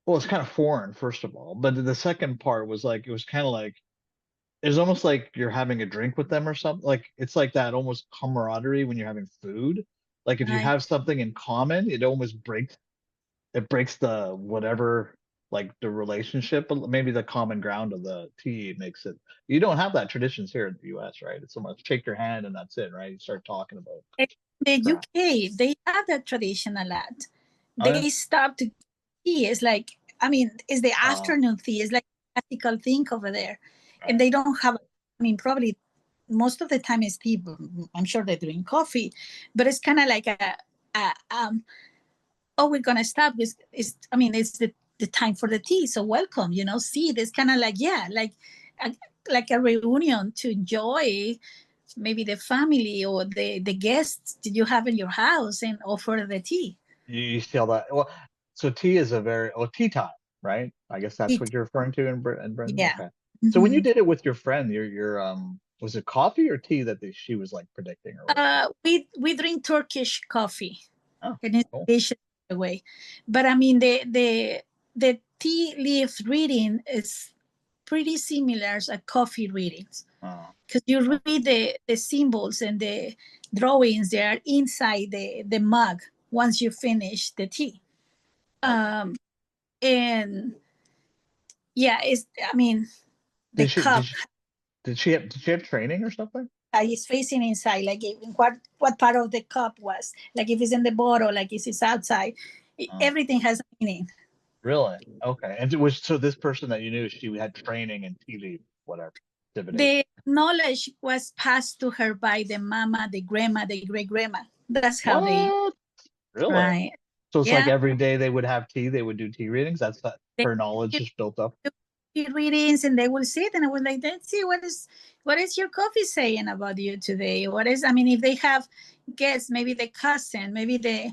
well, it's kind of foreign, first of all. But the second part was like, it was kind of like, it's almost like you're having a drink with them or something. Like it's like that almost camaraderie when you're having food. Like if you right. have something in common, it breaks the whatever, like the relationship, but maybe the common ground of the tea makes it. You don't have that traditions here in the US, right? It's almost shake your hand and that's it, right? You start talking about In the crap. UK, they have that tradition a lot. Oh yeah. They stop to tea. It's like, I mean, it's the Oh, afternoon tea. It's like a classical thing over there. And right. they don't have, I mean, probably most of the time it's tea. I'm sure they drink coffee, but it's kind of like a oh, we're gonna stop. Is I mean, it's the time for the tea. So welcome, see, it's kind of like, yeah, a, like a reunion to enjoy maybe the family or the guests that you have in your house and offer the tea. You see all that. Well, so tea is a very, oh, tea time, right? I guess that's It, what you're referring to in Britain. yeah. Okay. So when you Mm-hmm. did it with your friend, was it coffee or tea that she was like predicting or whatever? We drink Turkish coffee, Oh, and it's cool. delicious by the way. But I mean, the tea leaf reading is pretty similar as a coffee readings, Oh, because you oh. read the symbols and the drawings they are inside the mug once you finish the tea. Okay. And yeah, it's, I mean, the Did she did cup she, did she have training or something? is facing inside, like what part of the cup was, like if it's in the bottle, like if it's outside. Oh, Everything has a meaning. really? Okay. And it was so this person that you knew, she had training in tea leaf, whatever, divination. The knowledge was passed to her by the mama, the grandma, the great grandma. That's how they. What? Really? Right. So it's like Yeah. every day they would have tea, they would do tea readings. That's that They her knowledge just built up. do readings, and they will sit, and I was like, let's see what is your coffee saying about you today. What is, I mean, if they have guests, maybe the cousin, maybe the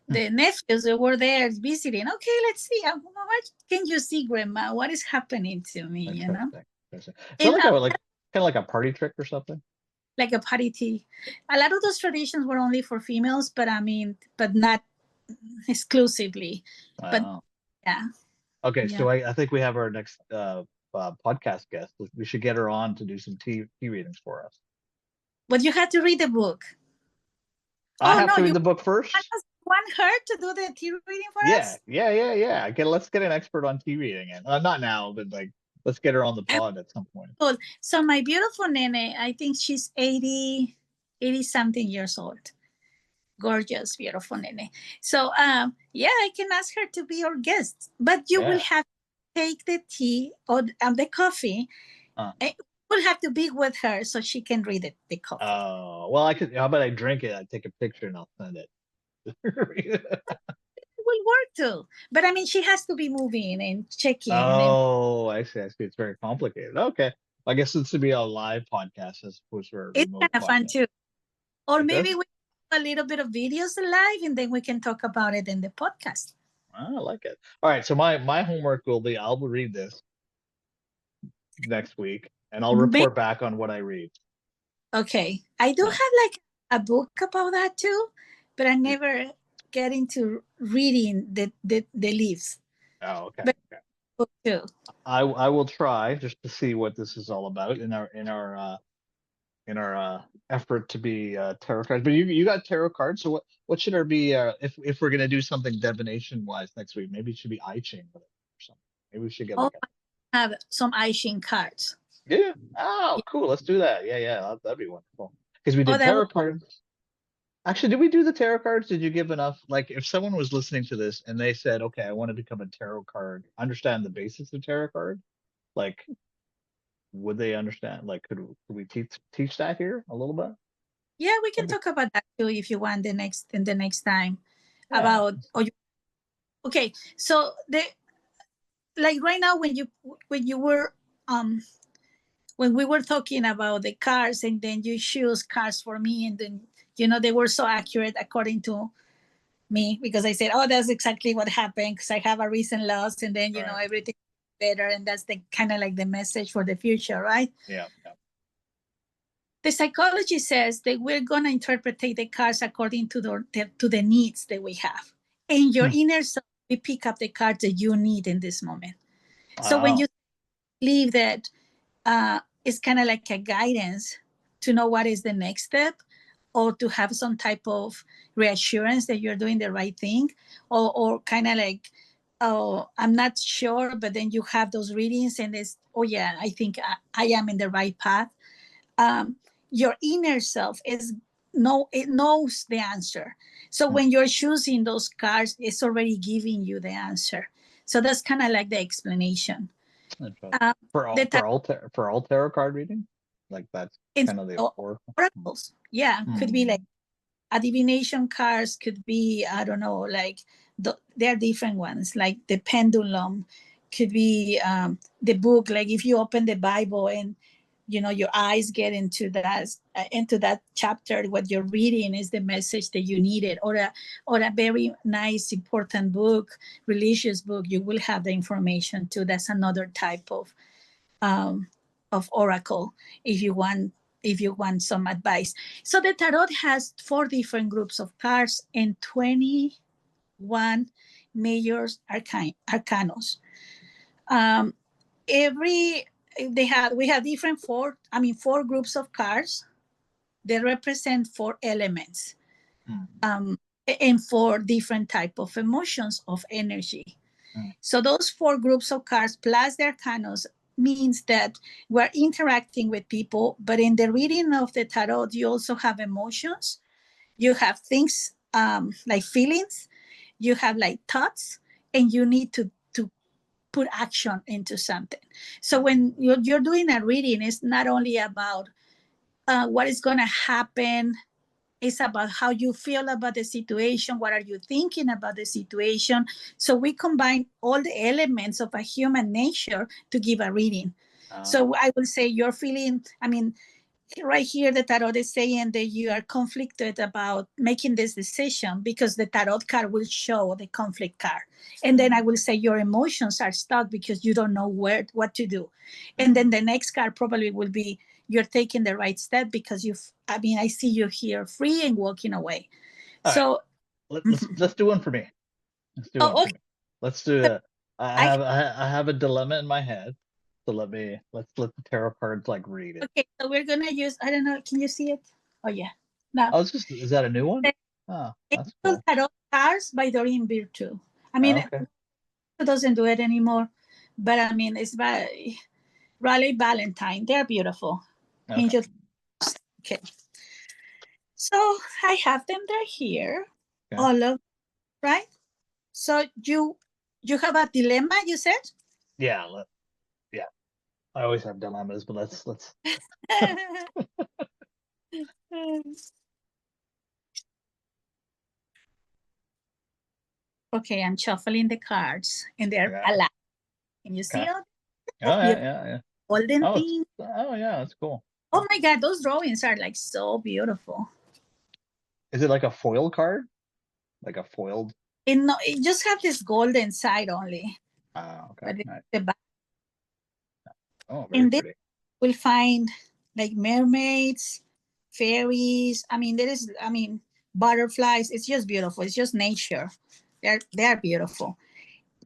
nephews that were there visiting. Okay, let's see. What can you see, Grandma? What is happening to me? Interesting. Interesting. So And like a like kind of like a party trick or something. like a party tea. A lot of those traditions were only for females, but I mean, but not exclusively. But Wow. yeah, Okay, yeah. so I think we have our next podcast guest. We should get her on to do some tea readings for us. But you had to read the book. I Oh have no, to read you the book first. want her to do the tea reading for Yeah, us? yeah. Let's get an expert on tea reading, and not now, but like let's get her on the pod at some point. Cool. So my beautiful nene, I think she's 80 something years old. Gorgeous, beautiful nene. So yeah, I can ask her to be our guest, but you will Yeah. have to take the tea or the coffee. Uh, It will have to be with her so she can read it, the coffee. well, I could. How about I drink it? I take a picture and I'll send it. It will work too. But I mean, she has to be moving and checking, and Oh, I see. I see. It's very complicated. Okay. I guess this would be a live podcast as opposed to a it's kind remote of fun podcast. too. Or Like maybe this? we do a little bit of videos live, and then we can talk about it in the podcast. I like it. All right. So my homework will be I'll read this next week and I'll report back on what I read. Okay. I do Yeah. have like a book about that too, but I never get into reading the leaves. Oh, okay. But Okay. book too. I will try just to see what this is all about in our effort to be tarot cards. But you got tarot cards. So what should our be if we're gonna do something divination wise next week? Maybe it should be I Ching or something. Maybe we should get Oh, like a I have some Aishin cards. yeah. Oh, Yeah. cool. Let's do that. Yeah. That'd be wonderful. Because we Oh, did that was tarot cards. Actually, did we do the tarot cards? Did you give enough? Like, if someone was listening to this and they said, "Okay, I want to become a tarot card, understand the basics of tarot card," like, would they understand? Like, could we teach that here a little bit? yeah, we can That'd be, talk about that too if you want the next time yeah. about okay. So the like right now when you were when we were talking about the cars, and then you choose cars for me, and then they were so accurate according to me, because I said, oh, that's exactly what happened, because I have a recent loss, and then Right. everything better, and that's the kind of like the message for the future, right? Yeah. The psychology says that we're going to interpret the cards according to the needs that we have. In your inner self, we pick up the cards that you need in this moment. Wow. So when you believe that it's kind of like a guidance to know what is the next step, or to have some type of reassurance that you're doing the right thing, or kind of like, oh, I'm not sure, but then you have those readings and it's, oh yeah, I think I am in the right path. Your inner self it knows the answer. So when you're choosing those cards, it's already giving you the answer. So that's kind of like the explanation. For all tarot card reading, like that's kind of the oracles. Yeah, could be like a divination cards, could be, I don't know, like there are different ones, like the pendulum, could be the book. Like if you open the Bible and your eyes get into that chapter, what you're reading is the message that you needed, or a very nice important book, religious book, you will have the information too. That's another type of oracle if you want some advice. So the tarot has 4 different groups of cards and 21 major arcanos. We have different 4 groups of cards that represent 4 elements, and 4 different type of emotions of energy. So those 4 groups of cards plus the arcanos means that we're interacting with people, but in the reading of the tarot, you also have emotions, you have things like feelings, you have like thoughts, and you need to put action into something. So when you're doing a reading, it's not only about what is going to happen. It's about how you feel about the situation. What are you thinking about the situation? So we combine all the elements of a human nature to give a reading. So I will say you're feeling, right here, the tarot is saying that you are conflicted about making this decision because the tarot card will show the conflict card. And then I will say your emotions are stuck because you don't know what to do. And then the next card probably will be you're taking the right step because I see you here free and walking away. All so right. Let's do one for me. Let's do one for me. Let's do that. I have a dilemma in my head. So let's let the tarot cards like read it. Okay, so we're gonna use, I don't know, can you see it? Oh yeah. No. Oh, is that a new one? Oh, that's cool. Tarot cards by Doreen Virtue. It doesn't do it anymore, but it's by Raleigh Valentine. They're beautiful. Okay. Okay. So I have them. They're here. Okay. All of right. So you have a dilemma, you said? Yeah. I always have dilemmas, but let's. Okay, I'm shuffling the cards, and they're alive. Can you see all? Oh yeah. Golden thing. Oh yeah, that's cool. Oh my God, those drawings are like so beautiful. Is it like a foil card? Like a foiled? It just have this golden side only. Okay. But the back. Oh, very pretty. We'll find like mermaids, fairies. Butterflies. It's just beautiful. It's just nature. They're beautiful.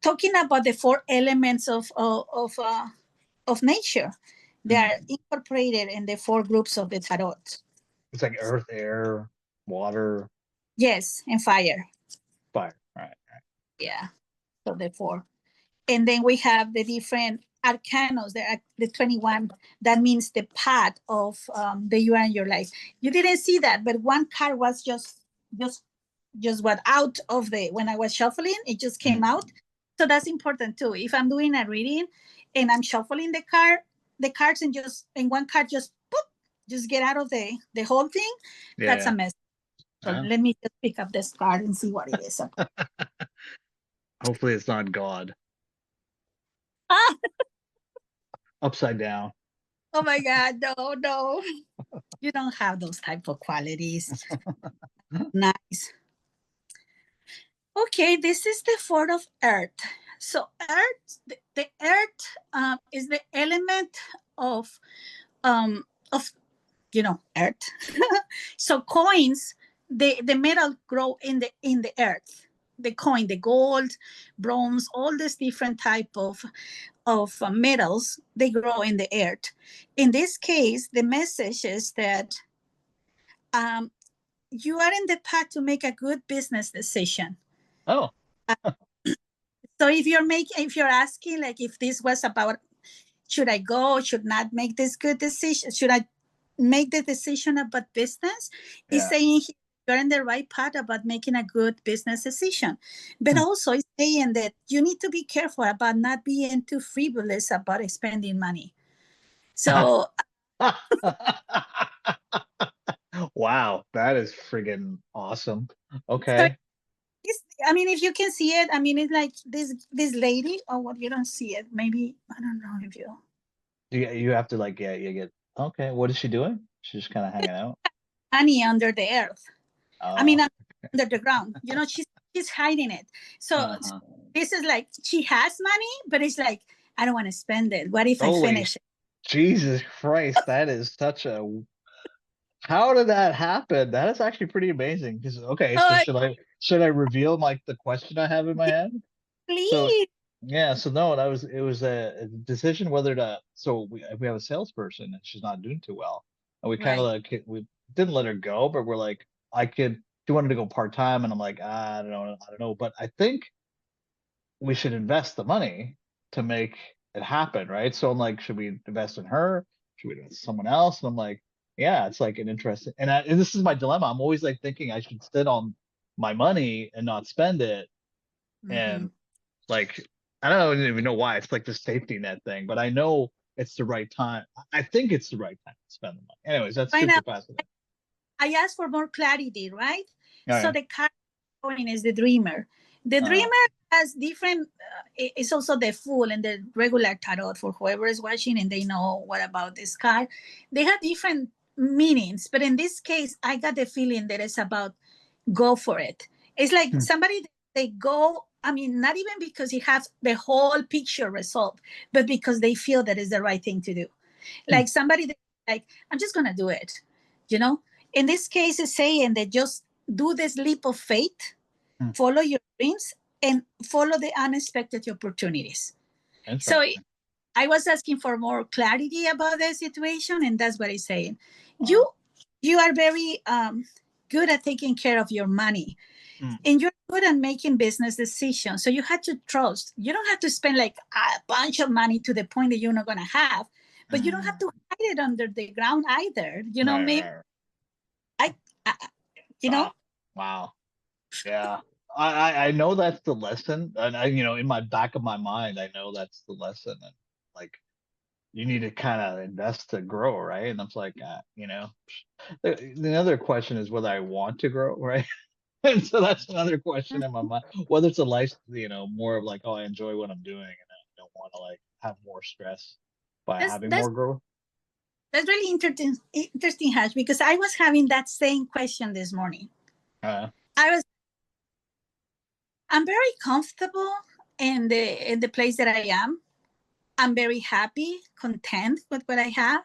Talking about the 4 elements of nature, they are incorporated in the 4 groups of the tarot. It's like earth, air, water. Yes, and fire. Fire. Right. Yeah. So the 4. And then we have the different arcanos, the 21. That means the path of the you are in your life. You didn't see that, but one card was just what out of when I was shuffling, it just came out. So that's important too. If I'm doing a reading and I'm shuffling the cards and one card just get out of the whole thing, that's a mess. So let me just pick up this card and see what it is. Hopefully it's not God. Upside down. Oh my God, no. You don't have those type of qualities. Nice. Okay, this is the 4 of Earth. So earth, the earth is the element of um, of earth. So coins, the metal grow in the earth. The coin, the gold, bronze, all these different type of metals, they grow in the earth. In this case, the message is that um, you are in the path to make a good business decision. Oh. So if you're asking like if this was about should I go, should not make this good decision, should I make the decision about business, is saying you're in the right path about making a good business decision. But also it's saying that you need to be careful about not being too frivolous about spending money. So Wow, that is friggin' awesome. so Okay. I mean, if you can see it, I mean, it's like this lady. Oh, what, you don't see it? Maybe I don't know if you. You have to like you get okay. What is she doing? She's just kind of hanging out. Honey under the earth. I mean, Oh. under the ground. She's hiding it. So Uh-huh. this is like she has money, but it's like I don't want to spend it. What if I Holy finish it? Jesus Christ, that is such a how did that happen? That is actually pretty amazing. Because okay, so Oh, should I reveal like the question I have in my head? So please. yeah, so no, it was a decision whether to so we have a salesperson and she's not doing too well. And we kind of Right. like we didn't let her go, but we're like, she wanted to go part-time, and I'm like, I don't know. But I think we should invest the money to make it happen, right? So I'm like, should we invest in her? Should we invest in someone else? And I'm like, yeah, it's like an interesting, and this is my dilemma. I'm always like thinking I should sit on my money and not spend it. Mm-hmm. And like, I don't even know why. It's like the safety net thing, but I know it's the right time. I think it's the right time to spend the money. Anyways, that's Right now, super fascinating. I asked for more clarity, right? All So right. the card coin is the dreamer. The Uh, dreamer has different. It's also the fool and the regular tarot for whoever is watching and they know what about this card. They have different meanings, but in this case, I got the feeling that it's about go for it. It's like somebody they go. I mean, not even because he has the whole picture resolved, but because they feel that is the right thing to do. Like somebody that, like, I'm just gonna do it. You know, in this case, is saying that just do this leap of faith, follow your dreams, and follow the unexpected opportunities. So interesting. I was asking for more clarity about the situation, and that's what he's saying. Wow. You are very good at taking care of your money, Mm. and you're good at making business decisions. So you have to trust. You don't have to spend like a bunch of money to the point that you're not gonna have, but you don't have Mm. to hide it under the ground either. You know, Right, maybe right, right. I, I you know, Wow. Wow. Yeah. I know that's the lesson. And in my back of my mind, I know that's the lesson. And like you need to kind of invest to grow, right? And I'm like, the other question is whether I want to grow, right? And so that's another question in my mind. Whether it's a life, more of like, oh, I enjoy what I'm doing and I don't want to like have more stress by that's having that's more growth. that's really interesting, Hash, because I was having that same question this morning. Uh, I'm very comfortable in the place that I am. I'm very happy, content with what I have.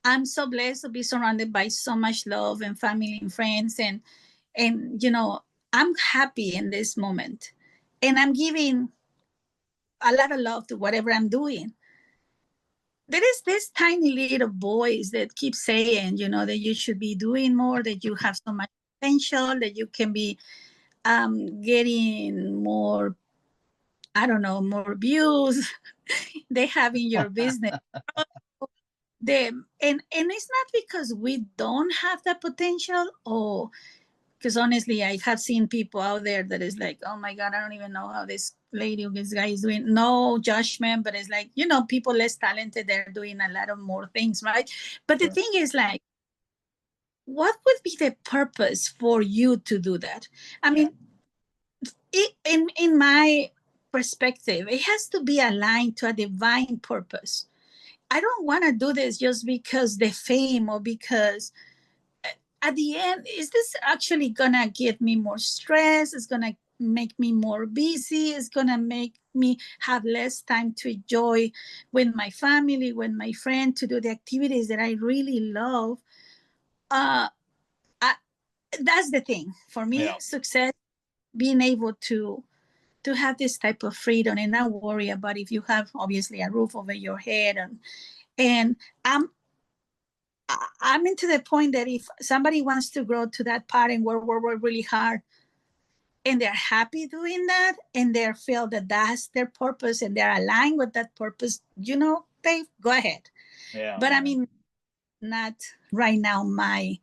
I'm so blessed to be surrounded by so much love and family and friends, and I'm happy in this moment, and I'm giving a lot of love to whatever I'm doing. There is this tiny little voice that keeps saying, that you should be doing more, that you have so much potential, that you can be getting more, I don't know, more views they have in your business. And it's not because we don't have the potential, or because honestly I have seen people out there that is like, oh my god, I don't even know how this lady or this guy is doing. No judgment, but it's like, people less talented, they're doing a lot of more things, right? But the sure. thing is, like, what would be the purpose for you to do that? I Yeah. mean, in my perspective, it has to be aligned to a divine purpose. I don't want to do this just because the fame, or because at the end, is this actually gonna give me more stress? It's gonna make me more busy. It's going to make me have less time to enjoy with my family, with my friend, to do the activities that I really love. Uh, I, that's the thing for me. Yeah. Success, being able to have this type of freedom and not worry about if you have obviously a roof over your head. And I'm into the point that if somebody wants to grow to that part and work really hard, and they're happy doing that, and they feel that that's their purpose and they're aligned with that purpose, they go ahead. Yeah. But I mean, not right now my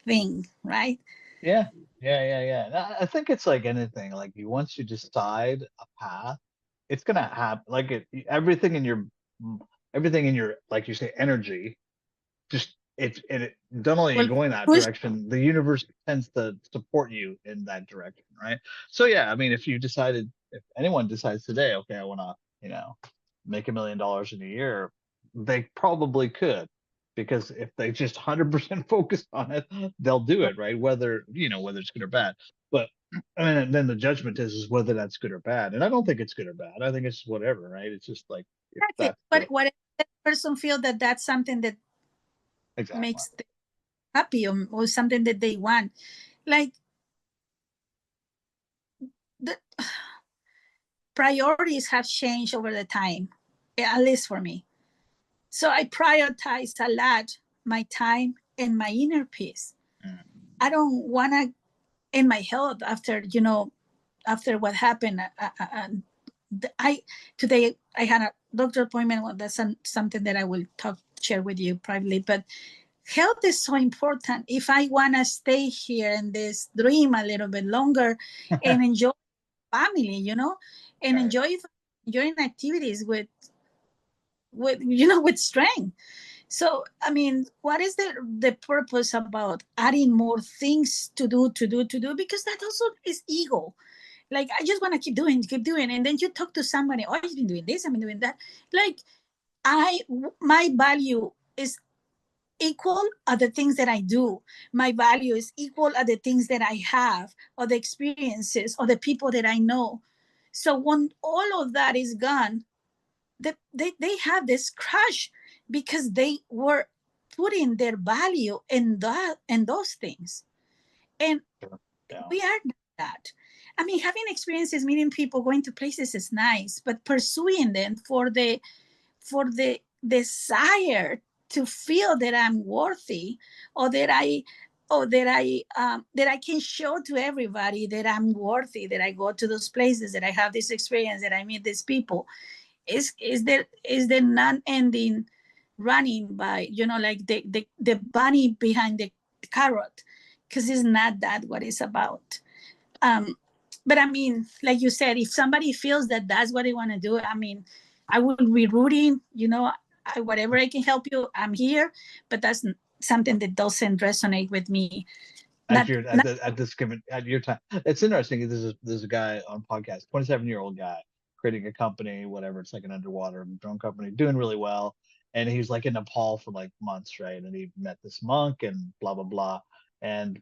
thing, right? Yeah. Yeah. I think it's like anything. Like once you decide a path, it's gonna happen. Like everything in your, like you say, energy. Just it not only you're Well, going that push. direction, the universe tends to support you in that direction, right? So yeah, I mean, if anyone decides today, okay, I want to, make $1 million in a year, they probably could, because if they just 100% focus on it, they'll do it, right? Whether it's good or bad. But I mean, and then the judgment is whether that's good or bad, and I don't think it's good or bad. I think it's whatever, right? It's just like if Exactly. that's But the what if that person feel that that's something that exactly. makes them happy, or something that they want? Like, the priorities have changed over the time, at least for me. So I prioritize a lot my time and my inner peace. Mm. I don't want to, in my health, after what happened. I Today I had a doctor appointment. Well, that's something that I will share with you privately. But health is so important. If I want to stay here in this dream a little bit longer and enjoy family, and Right. enjoying activities with strength. So I mean, what is the purpose about adding more things to do? Because that also is ego. Like, I just want to keep doing, and then you talk to somebody. Oh, I've been doing this, I've been doing that. Like, my value is equal at the things that I do. My value is equal at the things that I have, or the experiences, or the people that I know. So when all of that is gone, they have this crush, because they were putting their value in those things. And Yeah. we are that. I mean, having experiences, meeting people, going to places is nice, but pursuing them for the desire to feel that I'm worthy, or that I can show to everybody that I'm worthy, that I go to those places, that I have this experience, that I meet these people, is the non-ending running by, like the bunny behind the carrot, because it's not that what it's about. um but I mean, like you said, if somebody feels that that's what they want to do, I mean, I will be rooting, whatever I can help you, I'm here. But that's something that doesn't resonate with me. At Not, your not at this given at your time. It's interesting. There's a guy on podcast, 27-year-old guy, creating a company, whatever. It's like an underwater drone company, doing really well. And he's like in Nepal for like months, right? And he met this monk and blah blah blah. And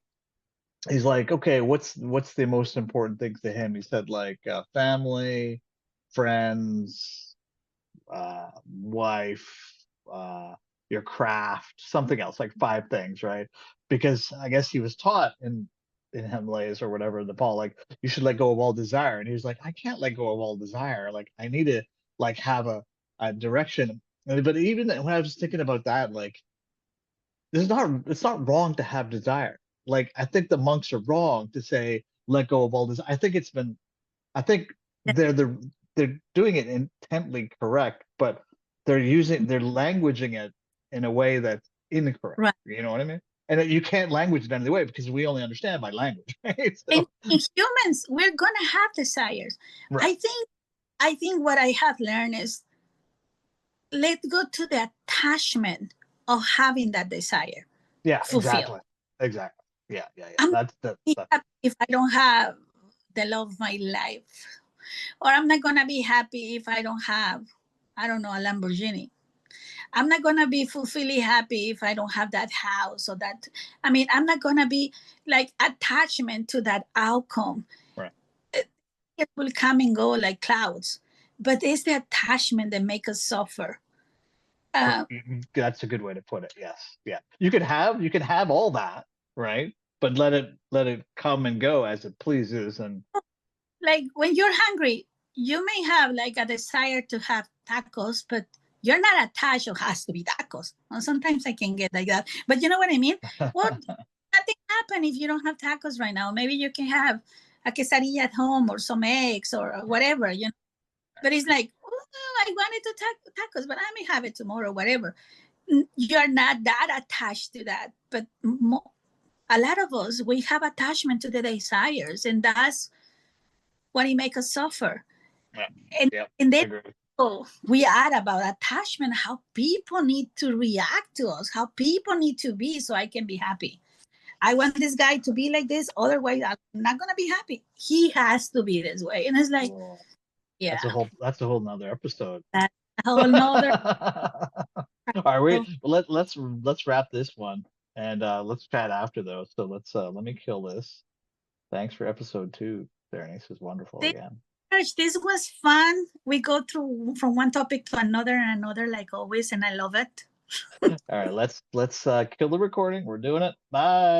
he's like, okay, what's the most important things to him? He said like family, friends, wife, uh, your craft, something else, like 5 things, right? Because I guess he was taught in Himalayas or whatever, Nepal, like you should let go of all desire. And he was like, I can't let go of all desire. Like I need to like have a direction. But even when I was thinking about that, like it's not wrong to have desire. Like I think the monks are wrong to say let go of all this. I think they're doing it intently correct, but they're languaging it in a way that's incorrect. right. You know what I mean? And you can't language it any way because we only understand by language, right? And So in humans, we're gonna have desires. right, I think what I have learned is, let go to the attachment of having that desire yeah, fulfilled. exactly, yeah. I'm not That's happy if I don't have the love of my life, or I'm not gonna be happy if I don't have, I don't know, a Lamborghini. I'm not gonna be fulfilling happy if I don't have that house, or that. I mean, I'm not gonna be like attachment to that outcome. right. it will come and go like clouds, but it's the attachment that make us suffer. That's a good way to put it. Yes. Yeah. You could have all that, right? But let it come and go as it pleases. And like when you're hungry, you may have like a desire to have tacos, but you're not attached. It has to be tacos. Well, sometimes I can get like that, but you know what I mean. Well, nothing happen if you don't have tacos right now. Maybe you can have a quesadilla at home or some eggs or whatever, you know. But it's like, oh, I wanted to tacos, but I may have it tomorrow, whatever. You're not that attached to that, but a lot of us, we have attachment to the desires, and that's what it makes us suffer. yeah, And, yeah, and I then agree. we add about attachment, how people need to react to us, how people need to be so I can be happy. I want this guy to be like this, otherwise I'm not gonna be happy. He has to be this way. And it's like, Cool. yeah, That's a whole nother episode. that's a whole nother. All right, let's wrap this one, and let's chat after though. So let me kill this. Thanks for episode 2. Verenice was wonderful again. This was fun. We go through from one topic to another and another, like always, and I love it. All right, let's kill the recording. We're doing it. Bye.